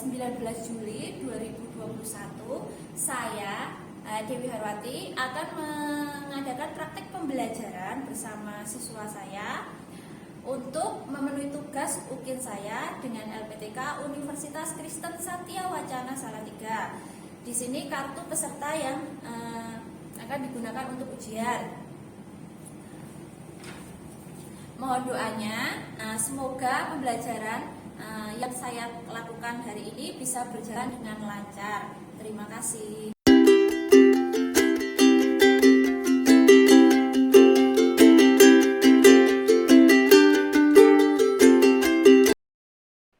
19 Juli 2021, saya Dewi Harwati akan mengadakan praktek pembelajaran bersama siswa saya untuk memenuhi tugas UKIN saya dengan LPTK Universitas Kristen Satya Wacana Salatiga. Di sini kartu peserta yang akan digunakan untuk ujian. Mohon doanya, semoga pembelajaran yang saya lakukan hari ini bisa berjalan dengan lancar. Terima kasih.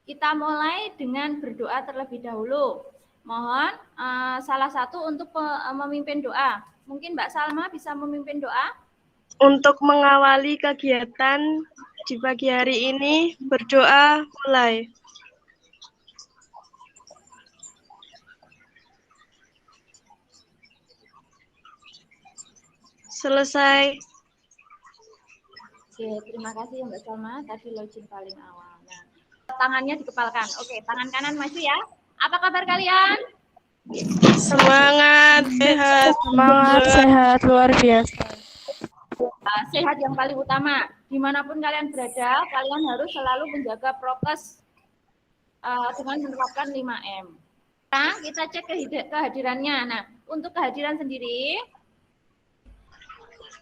Kita mulai dengan berdoa terlebih dahulu. Mohon salah satu untuk memimpin doa. Mungkin Mbak Salma bisa memimpin doa? Untuk mengawali kegiatan di pagi hari ini, berdoa mulai. Selesai. Oke, terima kasih Mbak Salma. Tadi login paling awal. Nah, tangannya dikepalkan. Oke, tangan kanan maju ya. Apa kabar kalian? Semangat, sehat. Semangat, sehat, luar biasa. Sehat yang paling utama. Dimanapun kalian berada, kalian harus selalu menjaga prokes dengan menerapkan 5M. Nah, kita cek kehadirannya. Nah, untuk kehadiran sendiri,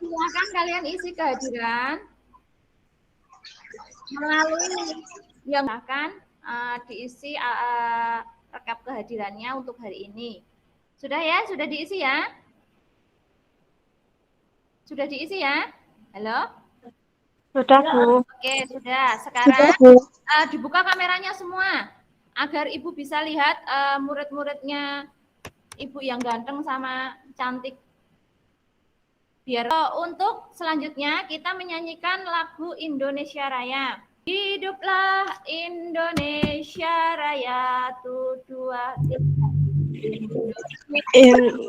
silakan kalian isi kehadiran melalui yang akan diisi rekap kehadirannya untuk hari ini. Sudah ya? Sudah diisi ya? Sudah diisi ya? Halo? Sudah, Bu. Oke, sudah. Sekarang dibuka kameranya semua agar Ibu bisa lihat murid-muridnya Ibu yang ganteng sama cantik. Biar untuk selanjutnya kita menyanyikan lagu Indonesia Raya. Hiduplah Indonesia Raya, tuh dua Air.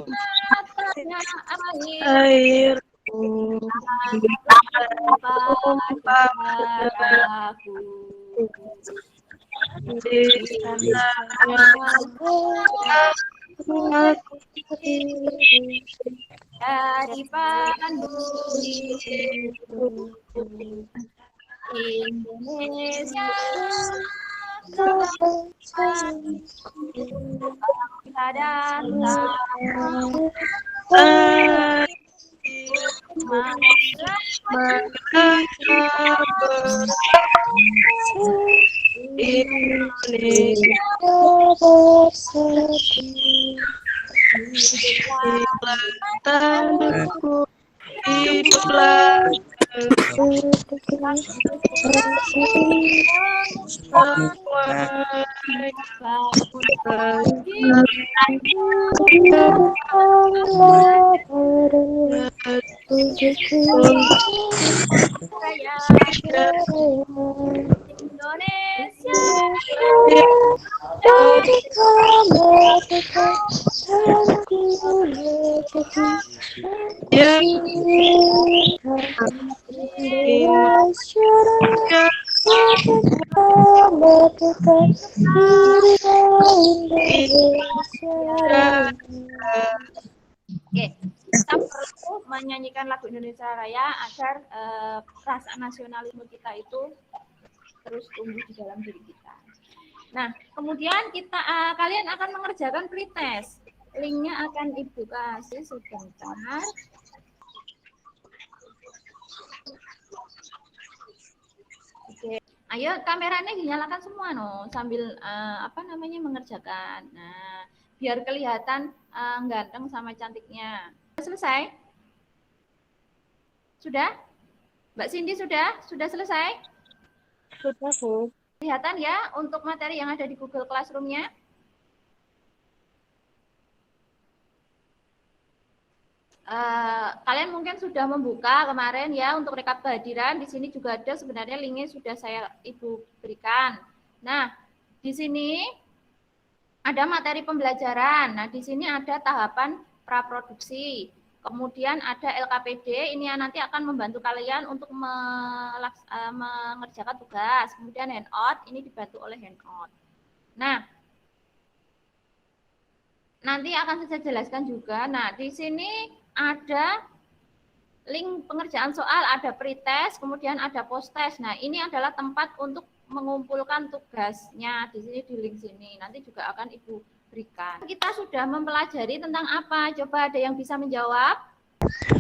Dari pandu Indonesia Tanahku, hiduplah Indonesia Oke, kita perlu menyanyikan lagu Indonesia Raya agar perasaan nasionalisme kita itu terus tumbuh di dalam diri kita. Nah, kemudian kalian akan mengerjakan pretest. Linknya akan Ibu kasih sebentar. Oke, ayo kameranya dinyalakan semua sambil mengerjakan. Nah, biar kelihatan ganteng sama cantiknya. Selesai? Sudah? Mbak Cindy sudah? Sudah selesai? Sudah, Bu. Kelihatan ya untuk materi yang ada di Google Classroom-nya? Kalian mungkin sudah membuka kemarin ya untuk rekap kehadiran. Di sini juga ada sebenarnya linknya sudah Ibu berikan. Nah, di sini ada materi pembelajaran. Nah, di sini ada tahapan praproduksi. Kemudian ada LKPD, ini yang nanti akan membantu kalian untuk mengerjakan tugas. Kemudian handout, ini dibantu oleh handout. Nah, nanti akan saya jelaskan juga. Nah, di sini ada link pengerjaan soal, ada pretest, kemudian ada posttest. Nah, ini adalah tempat untuk mengumpulkan tugasnya di sini, di link sini. Nanti juga akan Ibu berikan. Kita sudah mempelajari tentang apa? Coba ada yang bisa menjawab?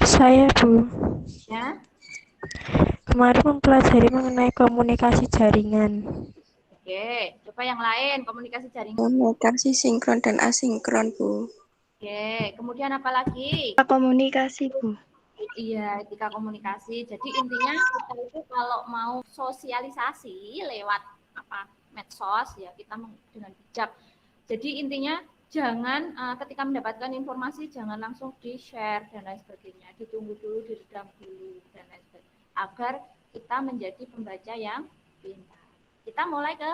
Saya, Bu. Ya. Kemarin mempelajari mengenai komunikasi jaringan. Oke, coba yang lain, komunikasi jaringan. Komunikasi sinkron dan asinkron, Bu. Oke, kemudian apa lagi? Komunikasi, Bu. Iya, etika komunikasi. Jadi intinya kita itu kalau mau sosialisasi lewat medsos ya kita dengan bijak. Jadi intinya jangan ketika mendapatkan informasi jangan langsung di-share dan lain sebagainya. Ditunggu dulu, diredam dulu dan lain sebagainya. Agar kita menjadi pembaca yang pintar. Kita mulai ke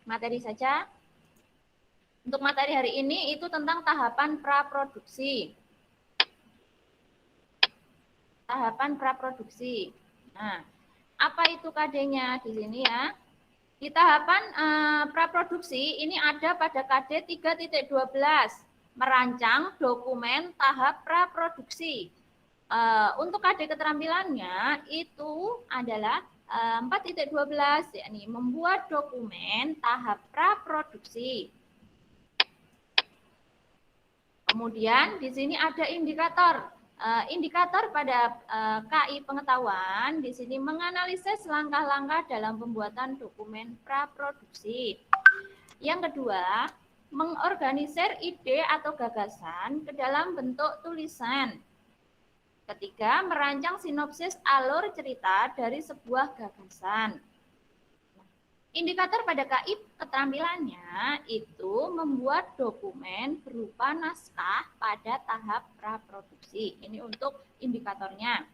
materi saja. Untuk materi hari ini itu tentang tahapan praproduksi. Tahapan praproduksi. Nah, apa itu KD-nya di sini ya? Di tahapan praproduksi ini ada pada KD 3.12, merancang dokumen tahap praproduksi. Untuk KD keterampilannya itu adalah 4.12, yakni membuat dokumen tahap praproduksi. Kemudian di sini ada indikator. Indikator pada KI pengetahuan di sini menganalisis langkah-langkah dalam pembuatan dokumen praproduksi. Yang kedua, mengorganisir ide atau gagasan ke dalam bentuk tulisan. Ketiga, merancang sinopsis alur cerita dari sebuah gagasan. Indikator pada KI keterampilannya itu membuat dokumen berupa naskah pada tahap praproduksi. Ini untuk indikatornya.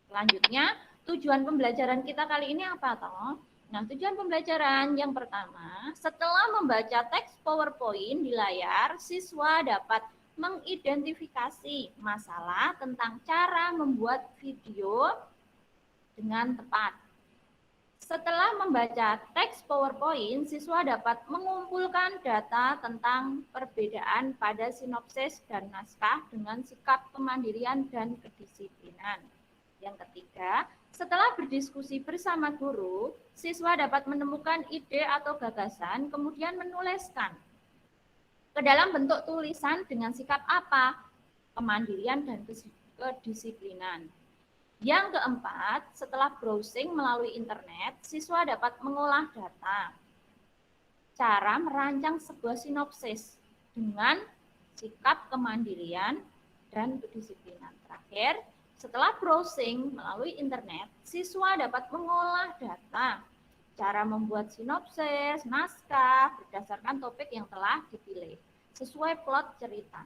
Selanjutnya, tujuan pembelajaran kita kali ini apa toh? Nah, tujuan pembelajaran yang pertama, setelah membaca teks PowerPoint di layar, siswa dapat mengidentifikasi masalah tentang cara membuat video dengan tepat. Setelah membaca teks PowerPoint, siswa dapat mengumpulkan data tentang perbedaan pada sinopsis dan naskah dengan sikap kemandirian dan kedisiplinan. Yang ketiga, setelah berdiskusi bersama guru, siswa dapat menemukan ide atau gagasan, kemudian menuliskan ke dalam bentuk tulisan dengan sikap apa? Kemandirian dan kedisiplinan. Yang keempat, setelah browsing melalui internet, siswa dapat mengolah data. Cara merancang sebuah sinopsis dengan sikap kemandirian dan kedisiplinan. Terakhir, setelah browsing melalui internet, siswa dapat mengolah data. Cara membuat sinopsis, naskah berdasarkan topik yang telah dipilih, sesuai plot cerita.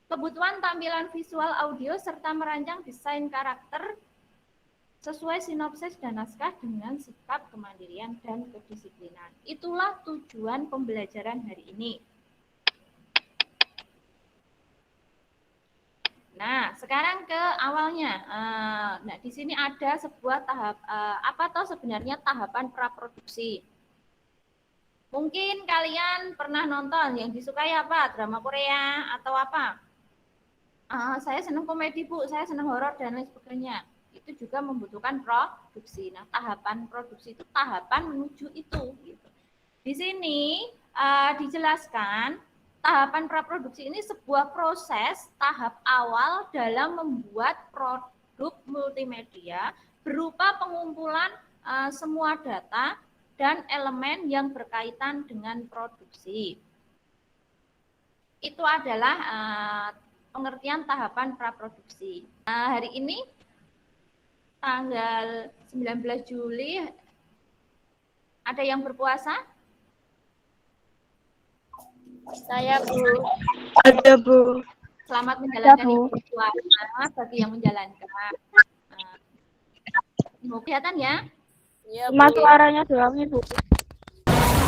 Kebutuhan tampilan visual, audio, serta merancang desain karakter sesuai sinopsis dan naskah dengan sikap kemandirian dan kedisiplinan. Itulah tujuan pembelajaran hari ini. Nah, sekarang ke awalnya. Nah, di sini ada sebuah tahap, apa toh sebenarnya tahapan praproduksi. Mungkin kalian pernah nonton yang disukai apa? Drama Korea atau apa? Saya senang komedi, Bu, saya senang horor dan lain sebagainya. Itu juga membutuhkan produksi. Nah, tahapan produksi itu tahapan menuju itu. Gitu. Di sini dijelaskan tahapan praproduksi ini sebuah proses tahap awal dalam membuat produk multimedia berupa pengumpulan semua data dan elemen yang berkaitan dengan produksi. Itu adalah pengertian tahapan praproduksi. Hari ini tanggal 19 Juli ada yang berpuasa? Saya, Bu. Ada, Bu. Selamat menjalankan Bu. ibadah puasa bagi yang menjalankan. Kelihatan ya? Iya, Mas, suaranya doang, Bu.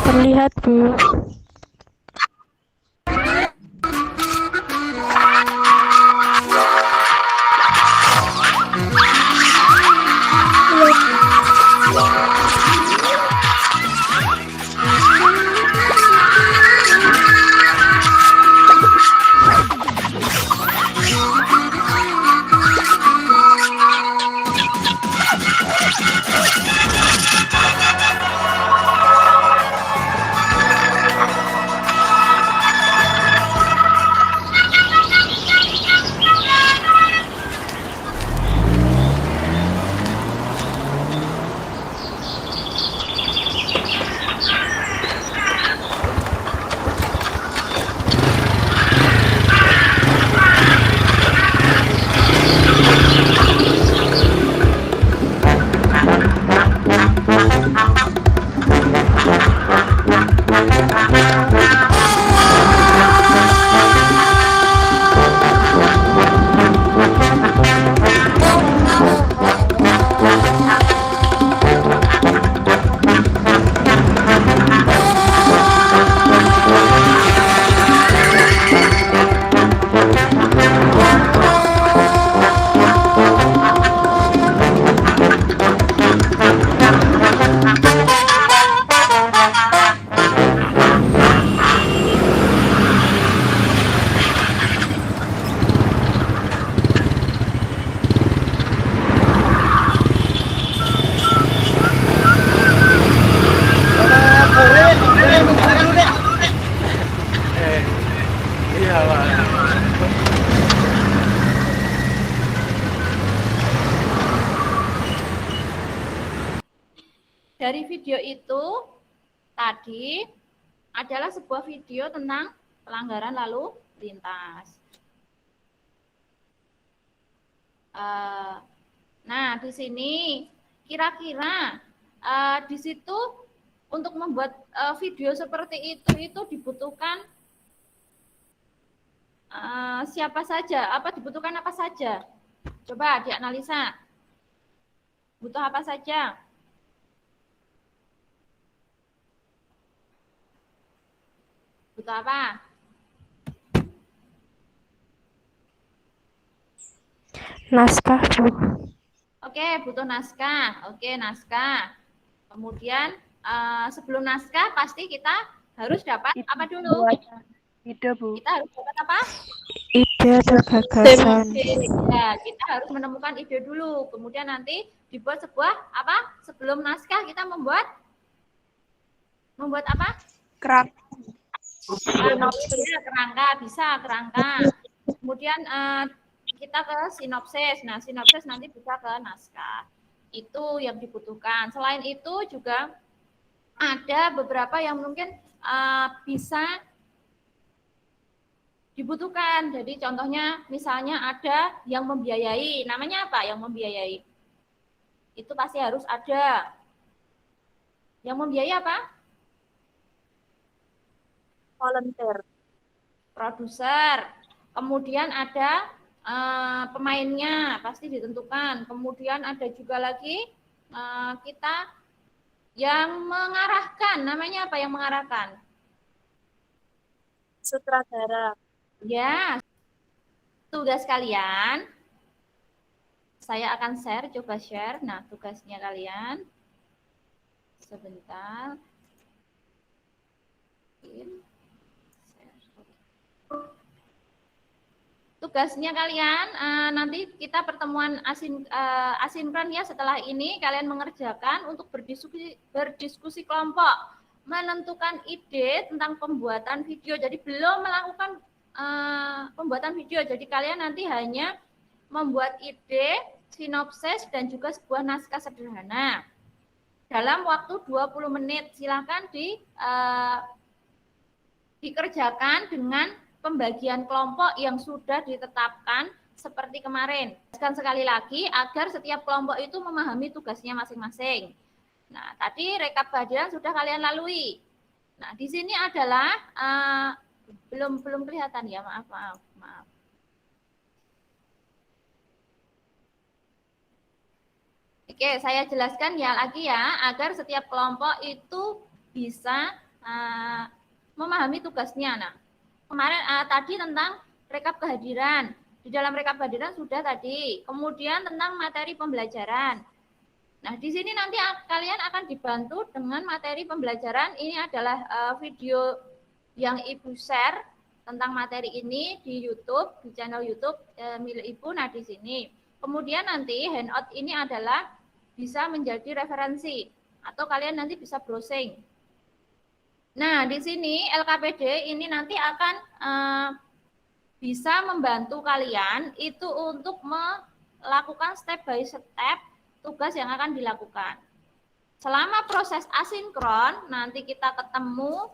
Terlihat, Bu. dari video itu tadi adalah sebuah video tentang pelanggaran lalu lintas. Nah, di sini kira-kira di situ untuk membuat video seperti itu dibutuhkan siapa saja? Dibutuhkan apa saja? Coba dianalisa. Butuh apa saja? Butuh apa? Naskah, Bu. Oke, butuh naskah. Oke, naskah. Kemudian sebelum naskah pasti kita harus dapat apa dulu? Ide, Bu. Kita harus dapat apa? Ide atau gagasan. Ya, kita harus menemukan ide dulu. Kemudian nanti dibuat sebuah apa? Sebelum naskah kita membuat apa? Kerap. Kerangka, bisa kerangka. Kemudian kita ke sinopsis. Nah, sinopsis nanti bisa ke naskah. Itu yang dibutuhkan. Selain itu juga ada beberapa yang mungkin bisa dibutuhkan. Jadi contohnya misalnya ada yang membiayai. Namanya apa yang membiayai? Itu pasti harus ada. Yang membiayai apa? Volunteer. Produser. Kemudian ada pemainnya pasti ditentukan. Kemudian ada juga lagi kita yang mengarahkan. Namanya apa yang mengarahkan? Sutradara. Ya, tugas kalian. Saya akan share, coba share. Nah, tugasnya kalian. Sebentar. Tugasnya kalian nanti kita pertemuan asinkron ya, setelah ini kalian mengerjakan untuk berdiskusi kelompok, menentukan ide tentang pembuatan video. Jadi belum melakukan pembuatan video, jadi kalian nanti hanya membuat ide, sinopsis dan juga sebuah naskah sederhana dalam waktu 20 menit. Silakan dikerjakan dengan pembagian kelompok yang sudah ditetapkan seperti kemarin. Sekali lagi agar setiap kelompok itu memahami tugasnya masing-masing. Nah, tadi rekap kehadiran sudah kalian lalui. Nah, di sini adalah belum kelihatan ya, maaf. Oke, saya jelaskan ya lagi ya, agar setiap kelompok itu bisa memahami tugasnya. Nah, kemarin tadi tentang rekap kehadiran. Di dalam rekap kehadiran sudah tadi. Kemudian tentang materi pembelajaran. Nah, di sini nanti kalian akan dibantu dengan materi pembelajaran. Ini adalah video yang Ibu share tentang materi ini di YouTube, di channel YouTube milik Ibu. Nah, di sini. Kemudian nanti handout ini adalah bisa menjadi referensi atau kalian nanti bisa browsing. Nah, di sini LKPD ini nanti akan bisa membantu kalian itu untuk melakukan step by step tugas yang akan dilakukan. Selama proses asinkron, nanti kita ketemu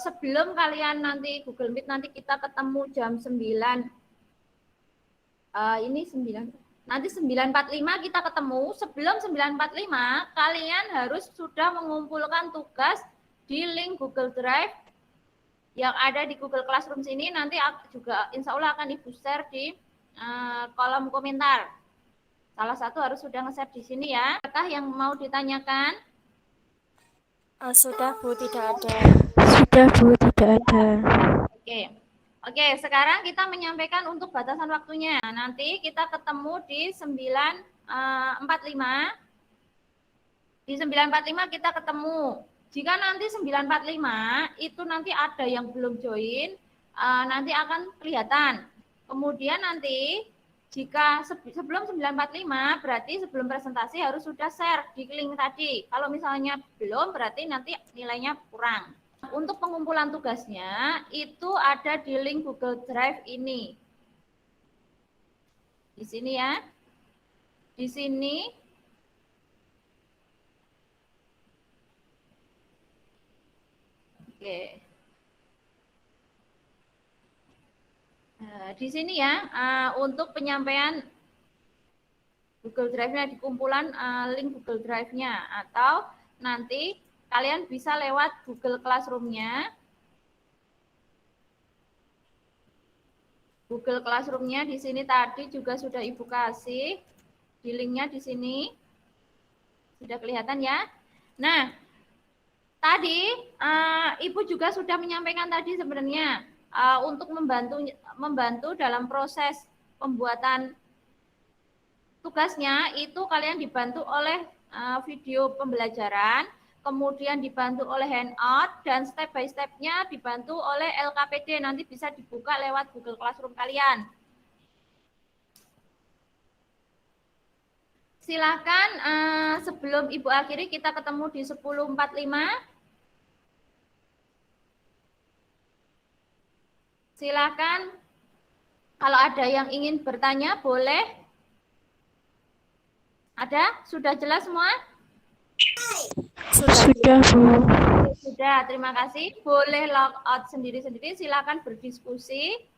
sebelum kalian nanti Google Meet, nanti kita ketemu jam 9. Ini 9. Nanti 9.45 kita ketemu. Sebelum 9.45, kalian harus sudah mengumpulkan tugas di link Google Drive yang ada di Google Classroom sini. Nanti juga insya Allah akan Ibu share di kolom komentar. Salah satu harus sudah nge-share di sini ya. Apakah yang mau ditanyakan? Sudah, Bu, tidak ada. Sudah, Bu, tidak ada. Oke, sekarang kita menyampaikan untuk batasan waktunya. Nanti kita ketemu di 9.45. Di 9.45 kita ketemu. Jika nanti 9.45 itu nanti ada yang belum join, nanti akan kelihatan. Kemudian nanti jika sebelum 9.45 berarti sebelum presentasi harus sudah share di link tadi. Kalau misalnya belum berarti nanti nilainya kurang. Untuk pengumpulan tugasnya itu ada di link Google Drive ini. Di sini ya. Di sini Oke. Di sini ya, untuk penyampaian Google Drive-nya di kumpulan link Google Drive-nya, atau nanti kalian bisa lewat Google Classroom-nya. Google Classroom-nya di sini tadi juga sudah Ibu kasih di link-nya di sini. Sudah kelihatan ya? Nah, tadi Ibu juga sudah menyampaikan tadi sebenarnya untuk membantu dalam proses pembuatan tugasnya itu kalian dibantu oleh video pembelajaran, kemudian dibantu oleh handout, dan step by step-nya dibantu oleh LKPD. Nanti bisa dibuka lewat Google Classroom kalian. Silakan sebelum Ibu akhiri kita ketemu di 10.45. Silakan kalau ada yang ingin bertanya boleh. Ada? Sudah jelas semua? Sudah, Bu. Sudah, terima kasih. Boleh log out sendiri-sendiri, silakan berdiskusi.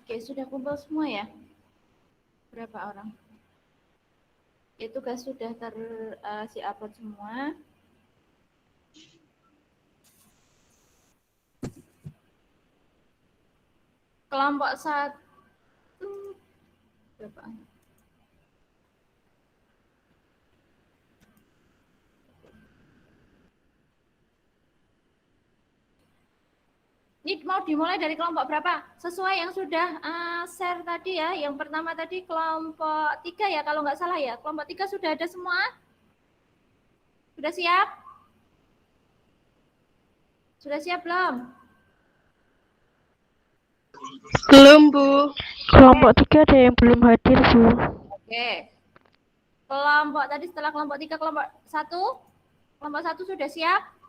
Oke, sudah kumpul semua ya? Berapa orang? Itu tugas sudah si upload semua. Kelompok 1 berapa? Ini mau dimulai dari kelompok berapa? Sesuai yang sudah share tadi ya. Yang pertama tadi kelompok 3 ya, kalau nggak salah ya. Kelompok 3 sudah ada semua? Sudah siap? Sudah siap belum? Belum, Bu. Kelompok 3 ada yang belum hadir, Bu. Oke. Kelompok tadi setelah kelompok 3, kelompok 1? Kelompok 1 sudah siap?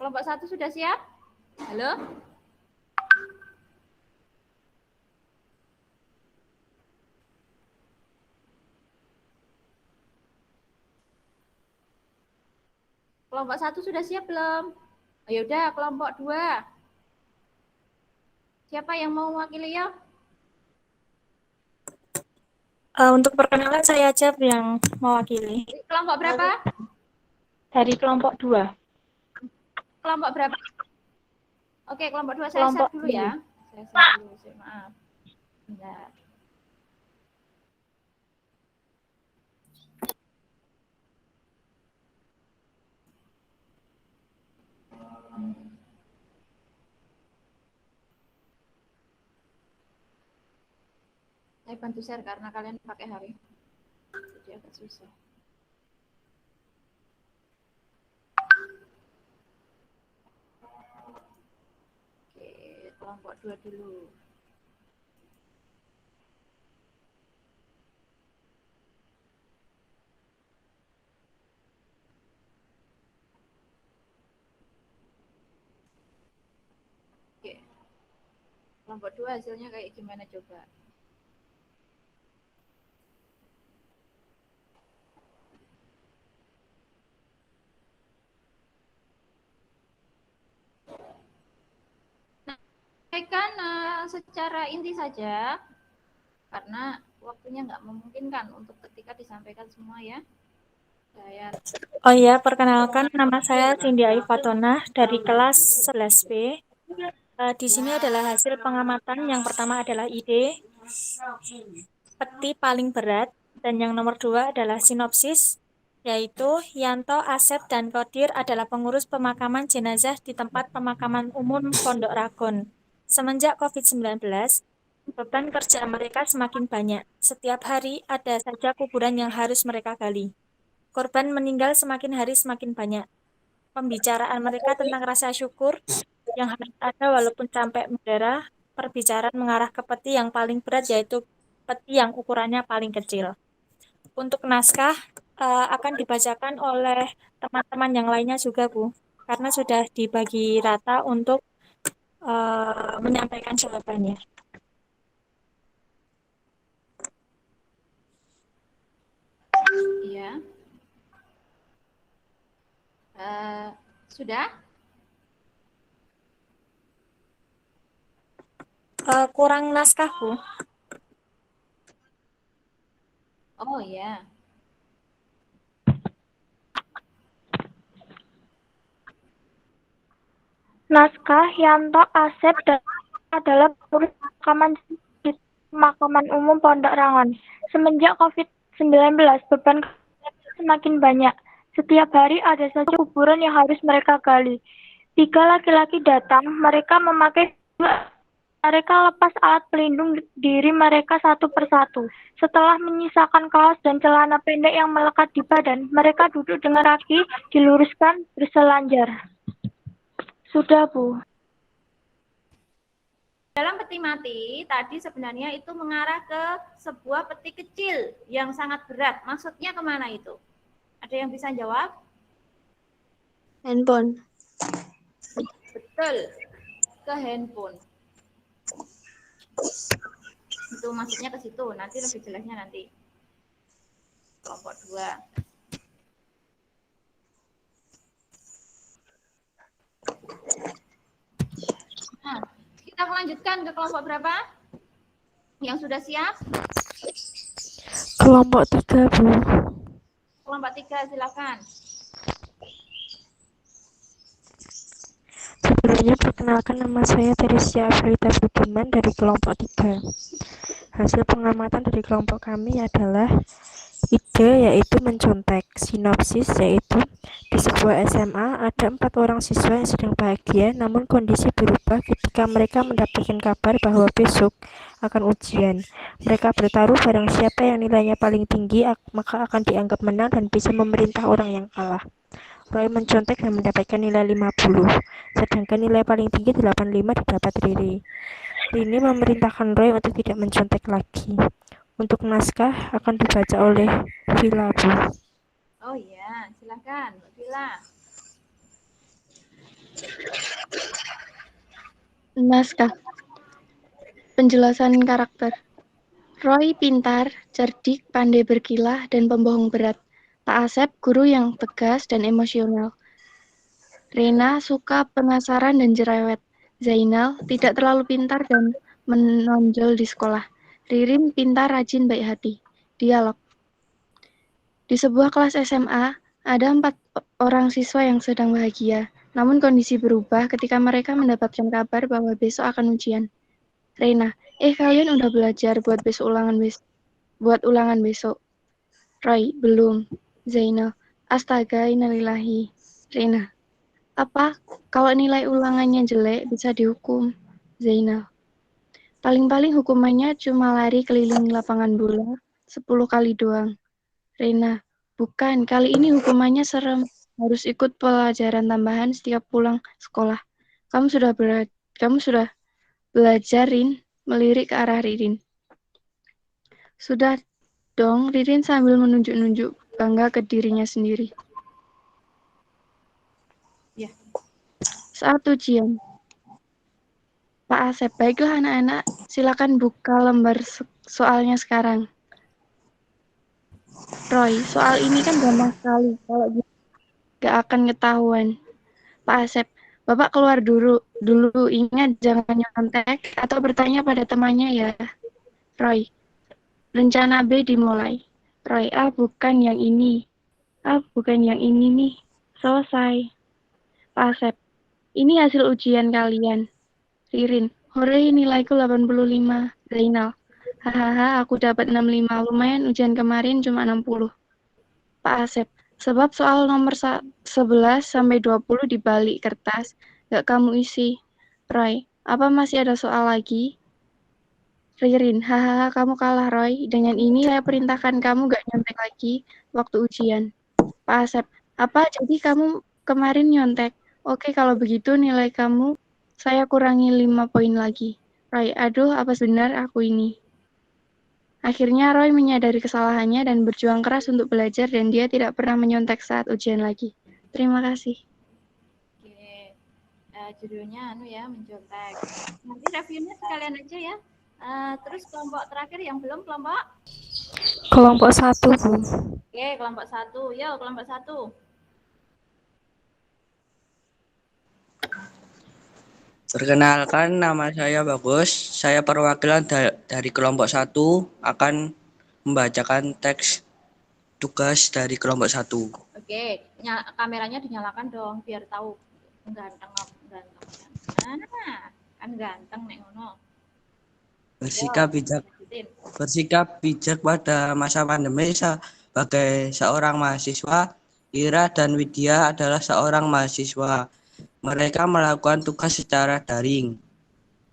Kelompok 1 sudah siap? Halo? Kelompok 1 sudah siap belum? Ayo udah, kelompok 2. Siapa yang mau mewakili ya? Untuk perkenalan saya aja yang mewakili. Kelompok berapa? Dari kelompok 2. Kelompok berapa? Oke, kelompok 2 saya Kelompok share dulu ya. Saya share dulu, maaf. Bentar. Saya bantu share karena kalian pakai HP. Jadi agak susah. Oke, kelompok 2 dulu. Oke. Kelompok 2 hasilnya kayak gimana coba? Sampaikan secara inti saja, karena waktunya nggak memungkinkan untuk ketika disampaikan semua ya. Oh ya, perkenalkan nama saya Cindy Ayu Fatona dari kelas 11B. Di sini adalah hasil pengamatan. Yang pertama adalah ide, peti paling berat, dan yang nomor 2 adalah sinopsis, yaitu Yanto, Asep, dan Kodir adalah pengurus pemakaman jenazah di tempat pemakaman umum Pondok Ragon. Semenjak COVID-19, beban kerja mereka semakin banyak. Setiap hari ada saja kuburan yang harus mereka gali. Korban meninggal semakin hari semakin banyak. Pembicaraan mereka tentang rasa syukur yang harus ada walaupun sampai mendarah, perbicaraan mengarah ke peti yang paling berat, yaitu peti yang ukurannya paling kecil. Untuk naskah akan dibacakan oleh teman-teman yang lainnya juga, Bu, karena sudah dibagi rata untuk menyampaikan jawabannya. Iya. Sudah? Kurang naskah, Bu. Oh ya. Naskah Yanto Asep adalah pengurus pemakaman umum Pondok Rangon. Semenjak COVID-19, beban semakin banyak. Setiap hari ada saja kuburan yang harus mereka gali. 3 laki-laki datang, mereka memakai mereka lepas alat pelindung diri mereka satu persatu. Setelah menyisakan kaos dan celana pendek yang melekat di badan, mereka duduk dengan kaki diluruskan berselanjar. Sudah, Bu. Dalam peti mati tadi sebenarnya itu mengarah ke sebuah peti kecil yang sangat berat. Maksudnya kemana itu? Ada yang bisa jawab? Handphone. Betul, ke handphone. Itu maksudnya ke situ. Nanti lebih jelasnya nanti. Kelompok 2. Nah, kita lanjutkan ke kelompok berapa? Yang sudah siap? Kelompok 3, Bu. Kelompok 3, silakan. Sebelumnya perkenalkan, nama saya Teresia Afrita Budiman dari kelompok 3. Hasil pengamatan dari kelompok kami adalah ide yaitu mencontek, sinopsis yaitu di sebuah SMA ada 4 orang siswa yang sedang bahagia, namun kondisi berubah ketika mereka mendapatkan kabar bahwa besok akan ujian. Mereka bertaruh barang siapa yang nilainya paling tinggi maka akan dianggap menang dan bisa memerintah orang yang kalah. Roy mencontek dan mendapatkan nilai 50, sedangkan nilai paling tinggi 85 didapat Riri. Rini memerintahkan Roy untuk tidak mencontek lagi. Untuk naskah akan dibaca oleh Villa, Bu. Oh iya, silakan, Mbak Villa. Naskah. Penjelasan karakter. Roy pintar, cerdik, pandai berkilah, dan pembohong berat. Pak Asep, guru yang tegas dan emosional. Rena suka penasaran dan cerewet. Zainal tidak terlalu pintar dan menonjol di sekolah. Ririn pintar, rajin, baik hati. Dialog. Di sebuah kelas SMA, ada 4 orang siswa yang sedang bahagia. Namun kondisi berubah ketika mereka mendapatkan kabar bahwa besok akan ujian. Rena, kalian udah belajar buat ulangan besok. Roy, belum. Zainal, astaga, innalillahi. Rena, apa? Kalau nilai ulangannya jelek bisa dihukum. Zainal, paling-paling hukumannya cuma lari keliling lapangan bola 10 kali doang. Rena, bukan, kali ini hukumannya serem. Harus ikut pelajaran tambahan setiap pulang sekolah. Kamu sudah belajarin, melirik ke arah Ririn. Sudah dong, Ririn sambil menunjuk-nunjuk bangga ke dirinya sendiri. Ya. Saat ujian. Pak Asep, baiklah anak-anak, silakan buka lembar soalnya sekarang. Roy, soal ini kan gampang sekali, kalau gak akan ketahuan. Pak Asep, Bapak keluar dulu, ingat jangan nyontek atau bertanya pada temannya ya. Roy, rencana B dimulai. Roy, bukan yang ini. Bukan yang ini nih. Selesai. Pak Asep, ini hasil ujian kalian. Ririn, hore nilaiku 85. Zainal, hahaha aku dapat 65. Lumayan ujian kemarin cuma 60. Pak Asep, Sebab soal nomor 11 sampai 20 di balik kertas, gak kamu isi. Roy, apa masih ada soal lagi? Ririn, hahaha kamu kalah Roy. Dengan ini saya perintahkan kamu gak nyontek lagi waktu ujian. Pak Asep, apa jadi kamu kemarin nyontek? Oke kalau begitu nilai kamu saya kurangi 5 poin lagi. Roy, aduh apa benar aku ini? Akhirnya Roy menyadari kesalahannya dan berjuang keras untuk belajar dan dia tidak pernah menyontek saat ujian lagi. Terima kasih. Oke, judulnya mencontek. Nanti reviewnya sekalian aja ya. Terus kelompok terakhir yang belum kelompok? Kelompok 1, Bu. Oke, kelompok 1. Yo, kelompok 1. Perkenalkan, nama saya Bagus. Saya perwakilan dari kelompok 1 akan membacakan teks tugas dari kelompok 1. Oke, kameranya dinyalakan dong biar tahu ganteng. Kan ganteng nek ngono. Bersikap bijak pada masa pandemi sebagai seorang mahasiswa. Ira dan Widya adalah seorang mahasiswa. Mereka melakukan tugas secara daring.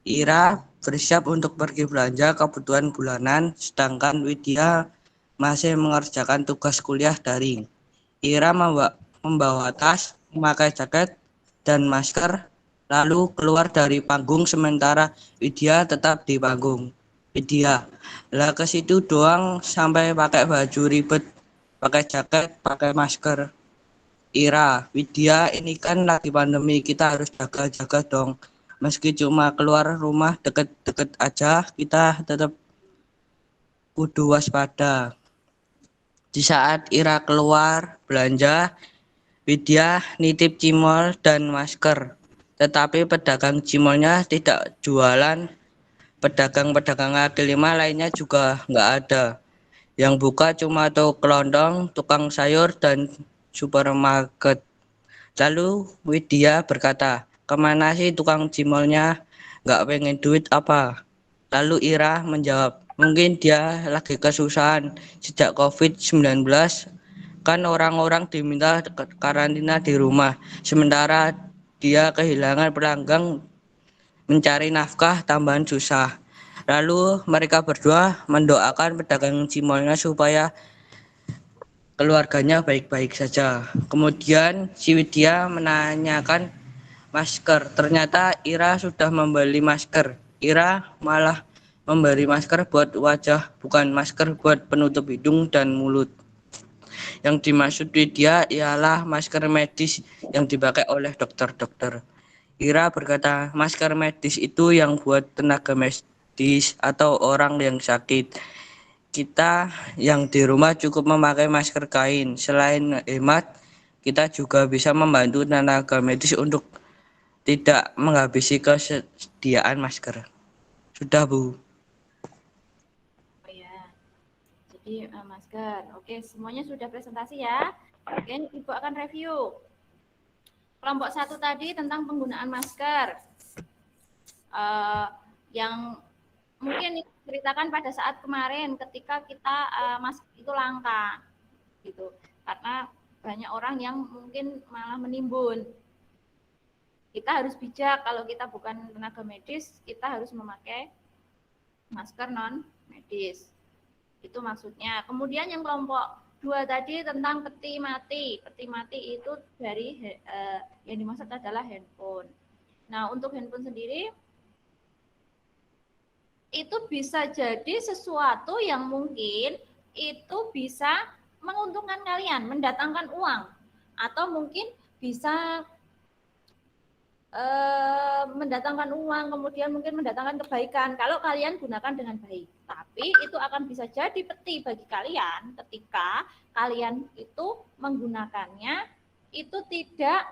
Ira bersiap untuk pergi belanja kebutuhan bulanan, sedangkan Widya masih mengerjakan tugas kuliah daring. Ira membawa tas, memakai jaket dan masker, lalu keluar dari panggung sementara Widya tetap di panggung. Widya, lah ke situ doang sampai pakai baju ribet, pakai jaket, pakai masker. Ira, Widya, ini kan lagi pandemi, kita harus jaga-jaga dong. Meski cuma keluar rumah deket-deket aja, kita tetap kudu waspada. Di saat Ira keluar belanja, Widya nitip cimol dan masker. Tetapi pedagang cimolnya tidak jualan, pedagang-pedagang kaki lima lainnya juga nggak ada. Yang buka cuma toko kelontong, tukang sayur, dan supermarket. Lalu Widya berkata, kemana sih tukang cimolnya? Nggak pengen duit apa? Lalu Ira menjawab, mungkin dia lagi kesusahan sejak COVID-19. Kan orang-orang diminta karantina di rumah. Sementara dia kehilangan pelanggan, mencari nafkah tambahan susah. Lalu mereka berdua mendoakan pedagang cimolnya supaya keluarganya baik-baik saja. Kemudian si Widya menanyakan masker. Ternyata Ira sudah membeli masker. Ira malah memberi masker buat wajah, bukan masker buat penutup hidung dan mulut. Yang dimaksud Widya ialah masker medis yang dipakai oleh dokter-dokter. Ira berkata, masker medis itu yang buat tenaga medis atau orang yang sakit. Kita yang di rumah cukup memakai masker kain. Selain hemat, kita juga bisa membantu tenaga medis untuk tidak menghabisi kesediaan masker. Sudah, Bu. Oh ya. Jadi masker. Oke, semuanya sudah presentasi ya. Oke, Ibu akan review. Kelompok 1 tadi tentang penggunaan masker. Yang mungkin diceritakan pada saat kemarin ketika kita masker itu langka gitu. Karena banyak orang yang mungkin malah menimbun. Kita harus bijak, kalau kita bukan tenaga medis, kita harus memakai masker non medis. Itu maksudnya. Kemudian yang kelompok 2 tadi tentang peti mati. Peti mati itu dari yang dimaksud adalah handphone. Nah, untuk handphone sendiri itu bisa jadi sesuatu yang mungkin itu bisa menguntungkan kalian, mendatangkan uang, atau mungkin bisa mendatangkan uang, kemudian mungkin mendatangkan kebaikan kalau kalian gunakan dengan baik. Tapi itu akan bisa jadi peti bagi kalian ketika kalian itu menggunakannya itu tidak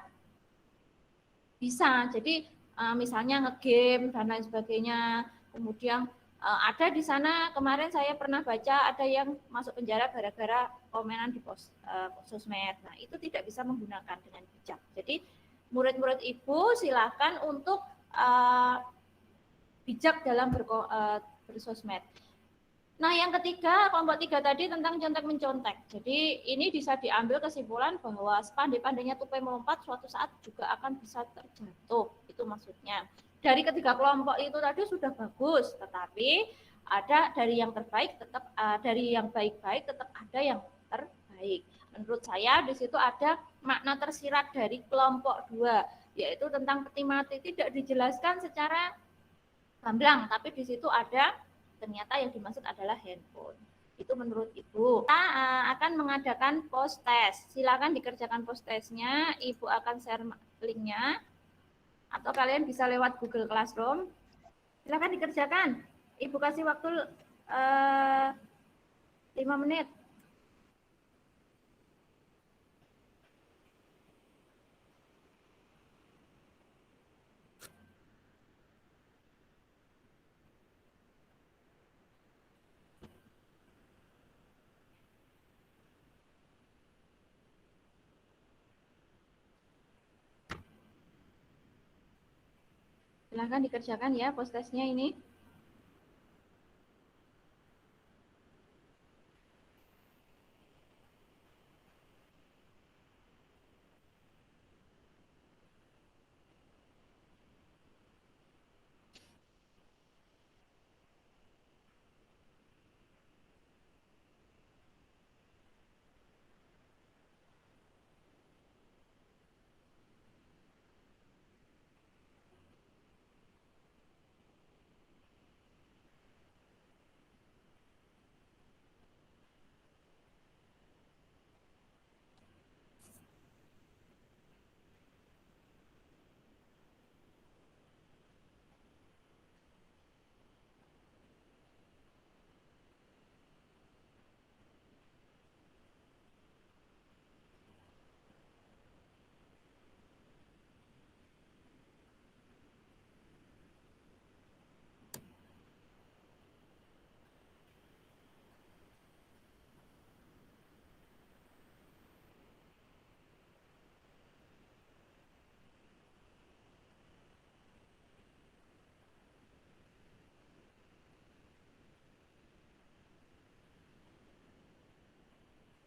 bisa. Jadi misalnya ngegame dan lain sebagainya. Kemudian ada di sana kemarin saya pernah baca ada yang masuk penjara gara-gara komenan di sosmed. Nah, itu tidak bisa menggunakan dengan bijak. Jadi murid-murid Ibu silakan untuk bijak dalam bersosmed. Nah, yang ketiga, kelompok 3 tadi tentang contek-mencontek. Jadi, ini bisa diambil kesimpulan bahwa sepandai-pandainya tupai melompat suatu saat juga akan bisa terjatuh. Itu maksudnya. Dari ketiga kelompok itu tadi sudah bagus, tetapi ada dari yang terbaik tetap dari yang baik-baik tetap ada yang terbaik. Menurut saya di situ ada makna tersirat dari kelompok 2, yaitu tentang peti mati. Tidak dijelaskan secara gamblang, tapi di situ ada ternyata yang dimaksud adalah handphone. Itu menurut Ibu. Kita akan mengadakan post test. Silakan dikerjakan post testnya. Ibu akan share linknya. Atau kalian bisa lewat Google Classroom. Silakan dikerjakan. Ibu kasih waktu 5 menit. Silahkan dikerjakan ya post testnya ini.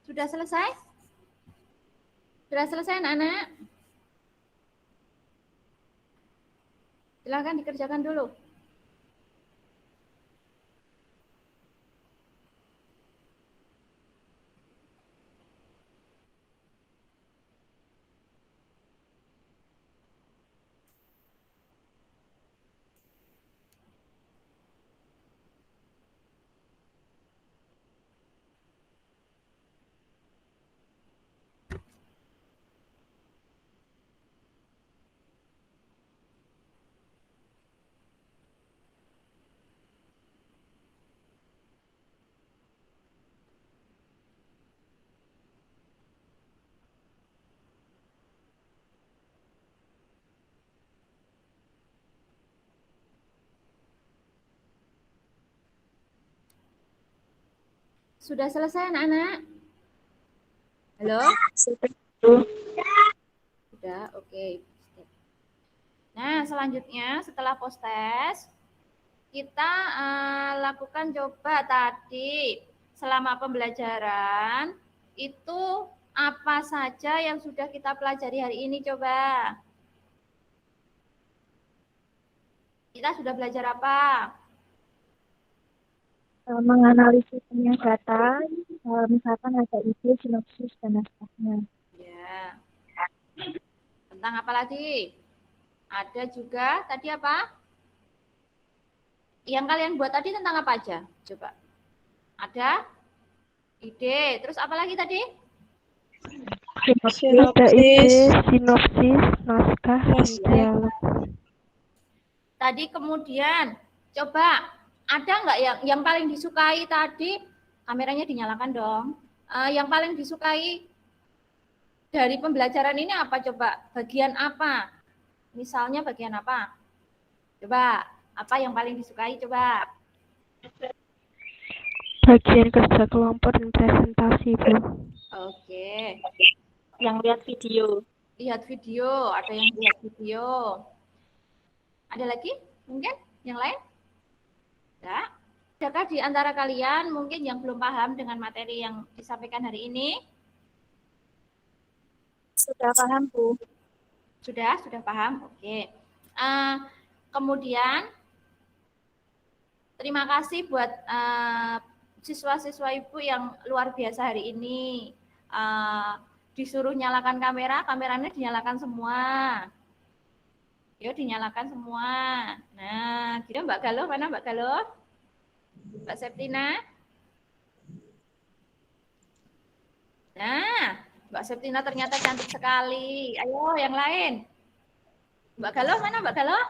Sudah selesai? Sudah selesai anak-anak? Silahkan dikerjakan dulu. Sudah selesai anak-anak? Halo? Sudah, oke. Nah, selanjutnya setelah post test, kita lakukan coba tadi selama pembelajaran itu apa saja yang sudah kita pelajari hari ini coba. Kita sudah belajar apa? Menganalisis data, misalkan ada ide, sinopsis, dan naskahnya. Ya. Tentang apa lagi? Ada juga tadi apa? Yang kalian buat tadi tentang apa aja? Coba. Ada ide. Terus apa lagi tadi? Ada ide, sinopsis, naskah, dan dialog. Tadi kemudian coba ada nggak yang paling disukai tadi? Kameranya dinyalakan dong. Yang paling disukai dari pembelajaran ini apa coba? Bagian apa? Misalnya bagian apa? Coba, apa yang paling disukai coba? Bagian kerja kelompok dan presentasi, Bu. Oke. Yang lihat video. Lihat video, ada yang lihat video. Ada lagi? Mungkin yang lain? Enggak? Adakah di antara kalian mungkin yang belum paham dengan materi yang disampaikan hari ini? Sudah paham, Bu. Sudah paham? Oke. Kemudian, terima kasih buat siswa-siswa Ibu yang luar biasa hari ini. Disuruh nyalakan kamera, kameranya dinyalakan semua. Yuk, dinyalakan semua. Nah, gitu Mbak Galuh, mana Mbak Galuh? Mbak Septina? Nah, Mbak Septina ternyata cantik sekali. Ayo, yang lain. Mbak Galuh, mana Mbak Galuh?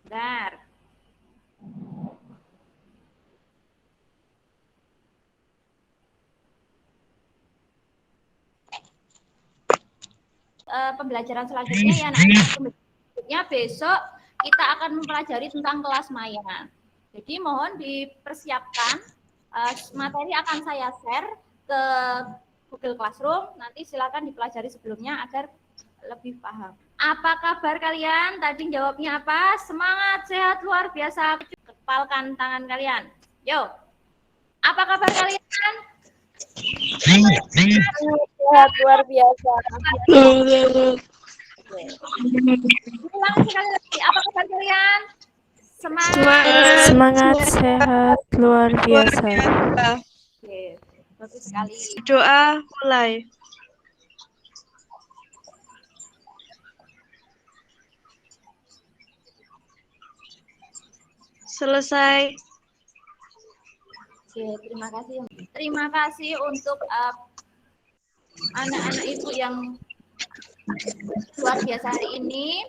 Bentar. Pembelajaran selanjutnya ya selanjutnya besok kita akan mempelajari tentang kelas maya. Jadi mohon dipersiapkan, materi akan saya share ke Google Classroom, nanti silakan dipelajari sebelumnya agar lebih paham. Apa kabar kalian? Tadi jawabnya apa? Semangat, sehat, luar biasa. Kepalkan tangan kalian. Yo. Apa kabar kalian? Sehat luar biasa. Ulang sekali lagi. Apa kabar kalian? Semangat, sehat, luar biasa. Oke, bagus sekali. Doa mulai. Selesai. Oke, terima kasih. Terima kasih untuk anak-anak Ibu yang luar biasa hari ini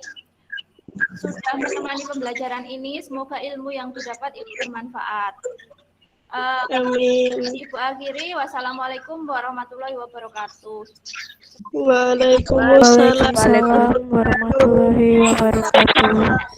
sudah menemani pembelajaran ini. Semoga ilmu yang didapat itu bermanfaat. Amin. Ibu akhiri, wassalamualaikum warahmatullahi wabarakatuh. Waalaikumsalam. Waalaikumsalam warahmatullahi wabarakatuh.